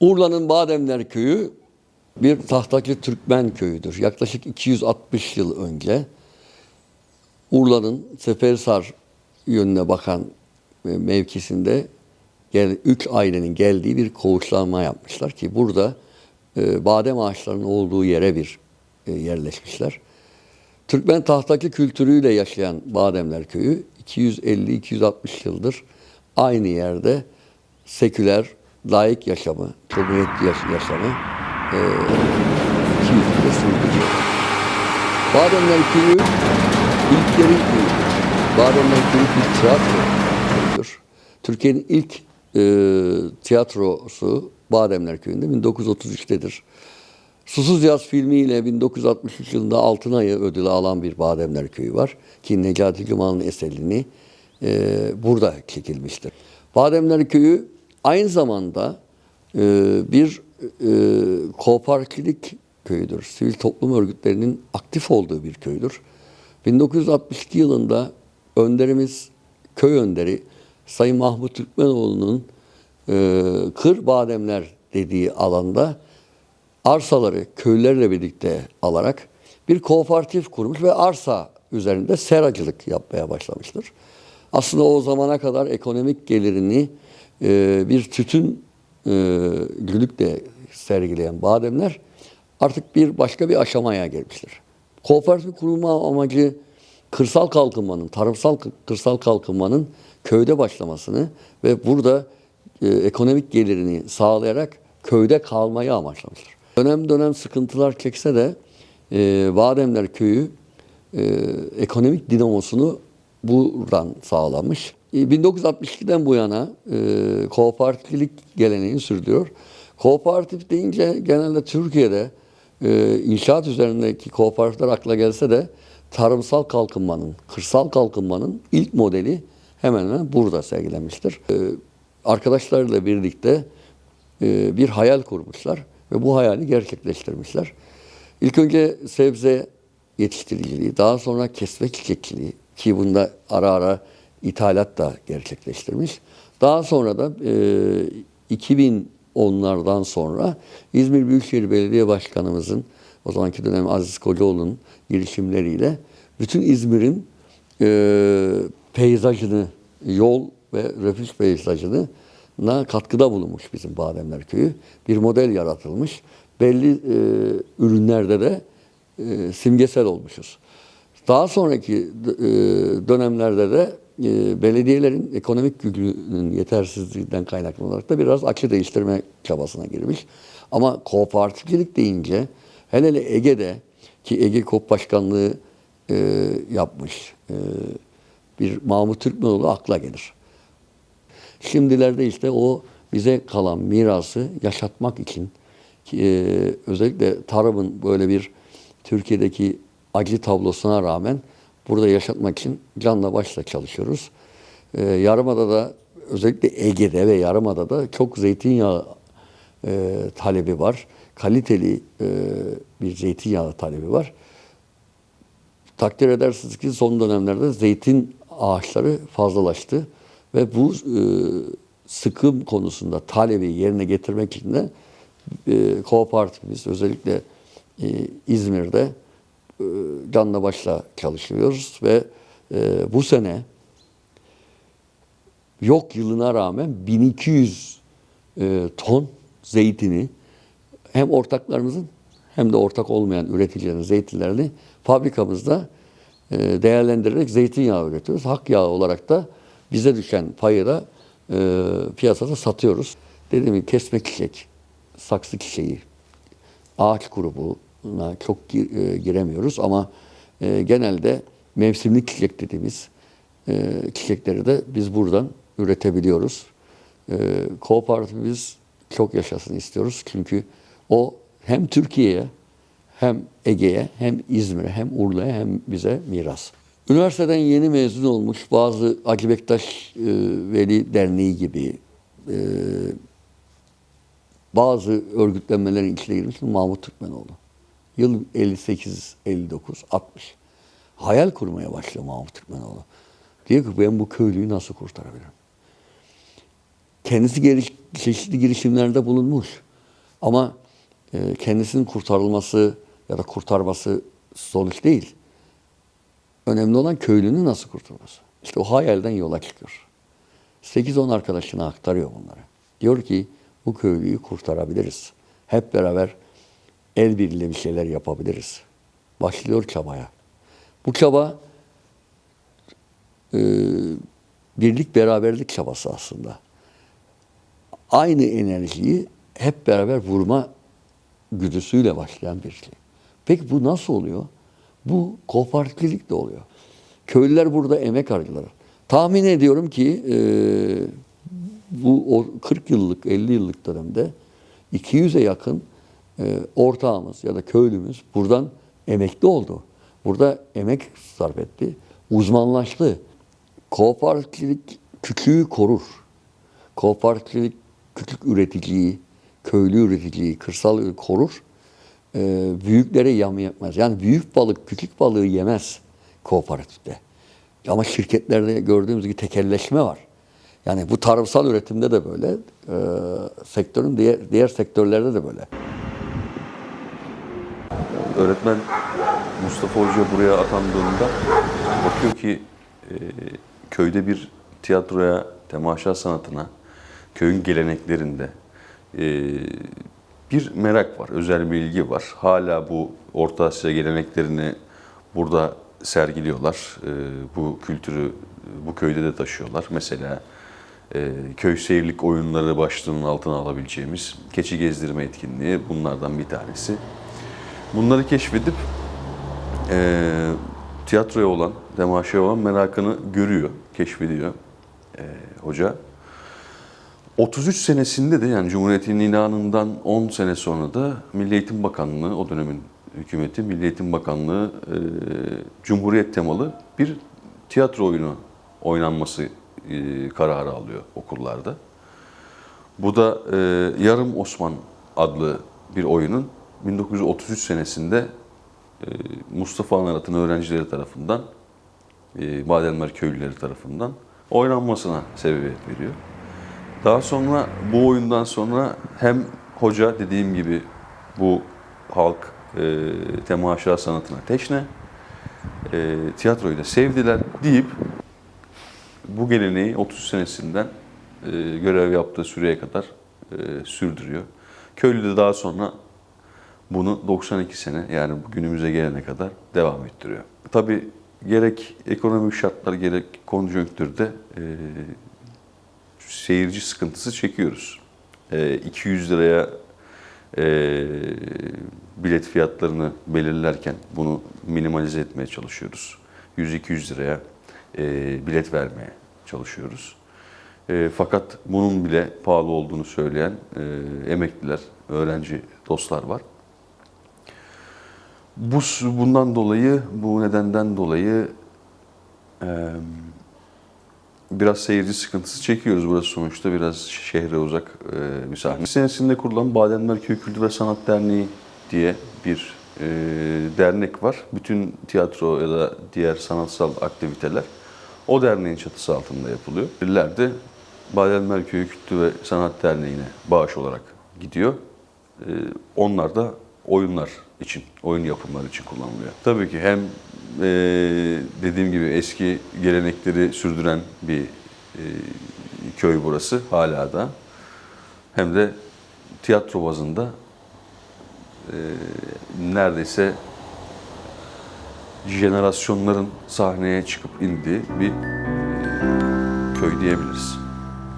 Urla'nın Bademler Köyü bir Tahtacı Türkmen köyüdür. Yaklaşık 260 yıl önce Urla'nın Seferisar yönüne bakan mevkisinde üç ailenin geldiği bir koğuşlanma yapmışlar ki burada badem ağaçlarının olduğu yere yerleşmişler. Türkmen tahtacı kültürüyle yaşayan Bademler Köyü 250-260 yıldır aynı yerde seküler, laik yaşamı, cumhuriyetçi yaşamı 200 yılda sürdürüyor. Bademler Köyü ilklerin köyüdür. Bademler Köyü bir tiyatro köyüdür. Türkiye'nin ilk tiyatrosu Bademler Köyü'nde 1933'tedir. Susuz Yaz filmiyle 1963 yılında Altın Ayı ödülü alan bir Bademler Köyü var. Ki Necati Cuma'nın eserini burada çekilmiştir. Bademler Köyü aynı zamanda bir kooperatiflik köyüdür. Sivil toplum örgütlerinin aktif olduğu bir köydür. 1962 yılında önderimiz, köy önderi Sayın Mahmut Türkmenoğlu'nun Kır Bademler dediği alanda arsaları köylerle birlikte alarak bir kooperatif kurmuş ve arsa üzerinde seracılık yapmaya başlamıştır. Aslında o zamana kadar ekonomik gelirini bir tütün gülükle sergileyen Bademler artık başka bir aşamaya gelmiştir. Kooperatif kurulma amacı kırsal kalkınmanın, tarımsal kırsal kalkınmanın köyde başlamasını ve burada ekonomik gelirini sağlayarak köyde kalmayı amaçlamıştır. Dönem dönem sıkıntılar çekse de Bademler Köyü ekonomik dinamosunu buradan sağlamış. 1962'den bu yana kooperatiflik geleneğini sürdürüyor. Kooperatif deyince genelde Türkiye'de inşaat üzerindeki kooperatifler akla gelse de tarımsal kalkınmanın, kırsal kalkınmanın ilk modeli hemen hemen burada sergilenmiştir. Arkadaşlarla birlikte bir hayal kurmuşlar ve bu hayali gerçekleştirmişler. İlk önce sebze yetiştiriciliği, daha sonra kesme çiçekçiliği ki bunda ara ara ithalat da gerçekleştirmiş. Daha sonra da 2010'lardan sonra İzmir Büyükşehir Belediye Başkanımızın, o zamanki dönem Aziz Kocaoğlu'nun girişimleriyle bütün İzmir'in peyzajını, yol ve refüj peyzajını katkıda bulunmuş bizim Bademler Köyü. Bir model yaratılmış. Belli ürünlerde de simgesel olmuşuz. Daha sonraki dönemlerde de belediyelerin ekonomik gücünün yetersizliğinden kaynaklı olarak da biraz açı değiştirme çabasına girmiş. Ama kooperatifcilik deyince hele Ege'de ki Ege Koop Başkanlığı yapmış bir Mahmut Türkmenoğlu akla gelir. Şimdilerde işte o bize kalan mirası yaşatmak için özellikle tarımın böyle bir Türkiye'deki acı tablosuna rağmen burada yaşatmak için canla başla çalışıyoruz. Yarımada'da özellikle Ege'de ve Yarımada'da çok zeytinyağı talebi var. Kaliteli bir zeytinyağı talebi var. Takdir edersiniz ki son dönemlerde zeytin ağaçları fazlalaştı ve bu sıkım konusunda talebi yerine getirmek için de kooperatifimiz özellikle İzmir'de canla başla çalışıyoruz ve bu sene yok yılına rağmen 1200 ton zeytini hem ortaklarımızın hem de ortak olmayan üreticilerin zeytinlerini fabrikamızda değerlendirerek zeytinyağı üretiyoruz. Hak yağı olarak da bize düşen payı da piyasada satıyoruz. Dediğim gibi kesme çiçek, saksı çiçeği, ağaç grubuna çok giremiyoruz ama genelde mevsimlik çiçek dediğimiz çiçekleri de biz buradan üretebiliyoruz. Kooperatifimiz çok yaşasın istiyoruz. Çünkü o hem Türkiye'ye hem Ege'ye hem İzmir'e hem Urla'ya hem bize miras. Üniversiteden yeni mezun olmuş bazı Hacı Bektaş Veli Derneği gibi bazı örgütlenmelerin içine girmiş Mahmut Türkmenoğlu. Yıl 58, 59, 60. Hayal kurmaya başlıyor Mahmut Türkmenoğlu. Diyor ki ben bu köylüyü nasıl kurtarabilirim? Kendisi çeşitli girişimlerde bulunmuş. Ama kendisinin kurtarılması ya da kurtarması sonuç değil. Önemli olan köylünün nasıl kurtulması. İşte o hayalden yola çıkıyor. 8-10 arkadaşına aktarıyor bunları. Diyor ki bu köylüyü kurtarabiliriz. Hep beraber el birliğiyle bir şeyler yapabiliriz. Başlıyor çabaya. Bu çaba birlik beraberlik çabası aslında. Aynı enerjiyi hep beraber vurma güdüsüyle başlayan bir şey. Peki bu nasıl oluyor? Bu kooperatiflikle oluyor. Köylüler burada emek harcadılar. Tahmin ediyorum ki bu 40 yıllık, 50 yıllık dönemde 200'e yakın ortağımız ya da köylümüz buradan emekli oldu. Burada emek sarf etti. Uzmanlaştı. Kooperatiflik küçüğü korur. Kooperatiflik küçük üreticiyi, köylü üreticiyi, kırsal korur. Büyüklere yam yapmaz. Yani büyük balık küçük balığı yemez kooperatifte. Ama şirketlerde gördüğümüz gibi tekelleşme var. Yani bu tarımsal üretimde de böyle, sektörün diğer sektörlerde de böyle. Öğretmen Mustafa Hoca buraya atandığında bakıyor ki köyde bir tiyatroya, temaşa sanatına, köyün geleneklerinde bir merak var, özel bir ilgi var. Hala bu Orta Asya geleneklerini burada sergiliyorlar. Bu kültürü bu köyde de taşıyorlar. Mesela köy seyirlik oyunları başlığının altına alabileceğimiz keçi gezdirme etkinliği bunlardan bir tanesi. Bunları keşfedip tiyatroya olan, temaşaya olan merakını görüyor, keşfediyor hoca. 33 senesinde de yani Cumhuriyet'in ilanından 10 sene sonra da Milli Eğitim Bakanlığı, o dönemin hükümeti Milli Eğitim Bakanlığı Cumhuriyet temalı bir tiyatro oyunu oynanması kararı alıyor okullarda. Bu da Yarım Osman adlı bir oyunun 1933 senesinde Mustafa Anarat'ın öğrencileri tarafından, Badenmer köylüleri tarafından oynanmasına sebebiyet veriyor. Daha sonra bu oyundan sonra hem hoca dediğim gibi bu halk temaşa sanatına teşne, tiyatroyu da sevdiler deyip bu geleneği 30 senesinden görev yaptığı süreye kadar sürdürüyor. Köylü de daha sonra bunu 92 sene yani günümüze gelene kadar devam ettiriyor. Tabii gerek ekonomik şartlar gerek konjonktürde seyirci sıkıntısı çekiyoruz. 200 liraya bilet fiyatlarını belirlerken bunu minimalize etmeye çalışıyoruz. 100-200 liraya bilet vermeye çalışıyoruz. Fakat bunun bile pahalı olduğunu söyleyen emekliler, öğrenci dostlar var. Bundan dolayı, bu nedenden dolayı biraz seyirci sıkıntısı çekiyoruz. Burası sonuçta biraz şehre uzak bir sahne. Senesinde kurulan Badenmer Köy Kültür ve Sanat Derneği diye bir dernek var. Bütün tiyatro ya da diğer sanatsal aktiviteler o derneğin çatısı altında yapılıyor. Biriler de Badenmer Köy Kültür ve Sanat Derneği'ne bağış olarak gidiyor. Onlar da oyunlar için, oyun yapımları için kullanılıyor. Tabii ki hem dediğim gibi eski gelenekleri sürdüren bir köy burası hala da hem de tiyatro bazında neredeyse jenerasyonların sahneye çıkıp indiği bir köy diyebiliriz.